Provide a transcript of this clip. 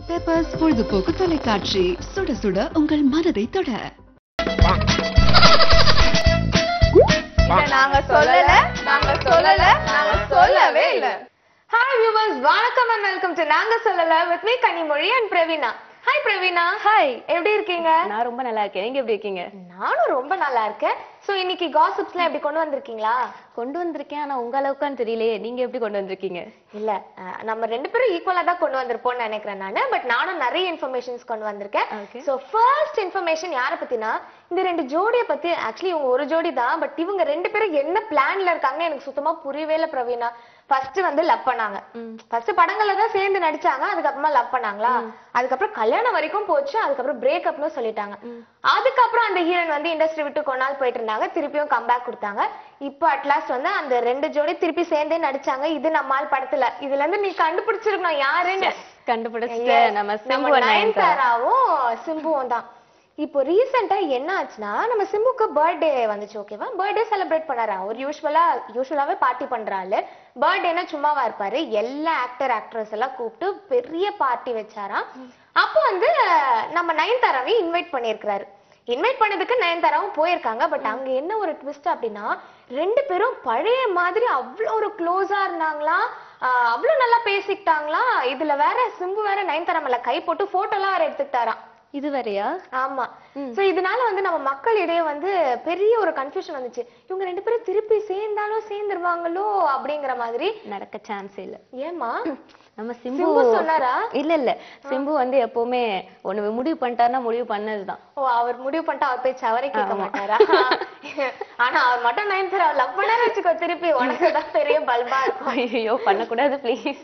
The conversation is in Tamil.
பெப்பர்ஸ் பொழுதுபோக்கு தொலைக்காட்சி, சுட சுட உங்கள் மனதை தொட. நாங்க சொல்லவே இல்ல. ஹாய் வியூவர்ஸ், வணக்கம் and welcome to நாங்க சொல்லல with me Kanimozhi and Praveena. Hi Praveena. Hi, எப்படி இருக்கீங்க? நான் ரொம்ப நல்லா இருக்கேன். நீங்க எப்படி இருக்கீங்க? நானும் ரொம்ப நல்லா இருக்கேன். சோ இன்னைக்கு காசிப்ஸ்லாம் எப்படி கொண்டு வந்திருக்கீங்களா? கொண்டு வந்திருக்கேன், ஆனா உங்க அளவுக்கான்னு தெரியலையே. நீங்க எப்படி கொண்டு வந்திருக்கீங்க? இல்ல, நம்ம ரெண்டு பேரும் ஈக்குவலா தான் கொண்டு வந்திருப்போம்னு நினைக்கிறேன் நானு. பட் நானும் நிறைய இன்ஃபர்மேஷன்ஸ் கொண்டு வந்திருக்கேன். சோ ஃபர்ஸ்ட் இன்ஃபர்மேஷன் யார பத்தினா, இந்த ரெண்டு ஜோடியை பத்தி. ஆக்சுவலி இவங்க ஒரு ஜோடி தான், பட் இவங்க ரெண்டு பேரும் என்ன பிளான்ல இருக்காங்கன்னு எனக்கு சுத்தமா புரியவே இல்ல பிரவீனா. ஃபர்ஸ்ட் வந்து லவ் பண்ணாங்க. ஃபர்ஸ்ட் படங்கள்ல தான் சேர்ந்து நடிச்சாங்க, அதுக்கப்புறமா லவ் பண்ணாங்களா, அதுக்கப்புறம் கல்யாணம் வரைக்கும் போச்சு, அதுக்கப்புறம் பிரேக்கப்னு சொல்லிட்டாங்க. அதுக்கப்புறம் அந்த ஹீரோயின் வந்து இண்டஸ்ட்ரி விட்டு கொஞ்ச நாள் போயிட்டு இருந்தாங்க, திருப்பியும் கம்பேக் கொடுத்தாங்க. இப்போ அட்லாஸ்ட் வந்து அந்த ரெண்டு ஜோடி திருப்பி சேர்ந்தே நடிச்சாங்க. இது நம்மால் படத்துல. இதுல இருந்து நீ கண்டுபிடிச்சிருக்கணும் யாருன்னு. கண்டுபிடிச்சிட்டேன். நம்ம நயன்தாராவும் சிம்புவும் தான். இப்போ ரீசெண்டா என்ன ஆச்சுன்னா, நம்ம சிம்புக்கு பர்த்டே வந்துச்சு. ஓகேவா, பர்த்டே செலிப்ரேட் பண்ணாரு. அவர் யூஸ்வலாவே பார்ட்டி பண்றாரு. பர்த்டேனா சும்மாவா இருப்பாரு, எல்லா ஆக்டர்ஸ் எல்லாம் கூப்பிட்டு பெரிய பார்ட்டி வச்சாராம். அப்போ வந்து நம்ம நயன்தாராவை இன்வைட் பண்ணியிருக்கிறாரு. இன்வைட் பண்ணதுக்கு நயன்தாராவும் போயிருக்காங்க. பட் அங்க என்ன ஒரு ட்விஸ்ட் அப்படின்னா, ரெண்டு பேரும் பழைய மாதிரி அவ்வளோ ஒரு க்ளோஸா இருந்தாங்களா, அவ்வளவு நல்லா பேசிக்கிட்டாங்களா. இதுல வேற சிம்பு வேற நயன்தாரா மேல கை போட்டு போட்டோ எல்லாம் வேற எடுத்துக்கிட்டாராம். இது வரையா? ஆமா. சோ இதனால வந்து நம்ம மக்களிடையே வந்து பெரிய ஒரு கன்ஃபியூஷன் வந்துச்சு. இவங்க ரெண்டு பேரும் திருப்பி சேர்ந்தாலும் சேர்ந்துருவாங்களோ அப்படிங்கிற மாதிரி. நடக்க சான்ஸ் இல்ல. ஏமா? நம்ம சிம்பு சொன்னாரா? இல்ல சிம்பு வந்து எப்பவுமே ஒண்ணு முடிவு பண்ணிட்டாருன்னா முடிவு பண்ணதுதான். ஓ, அவர் முடிவு பண்ணிட்டா அவர் பேச்சு அவரே கேட்க மாட்டாரா? ஆனா அவர் மட்டும் நயன்தாரா லவ் பண்ணாரு வச்சுக்கோ, திருப்பி உனக்கு தான் பெரிய பல்பா இருக்கும். ஐயோ, பண்ணக்கூடாது ப்ளீஸ்.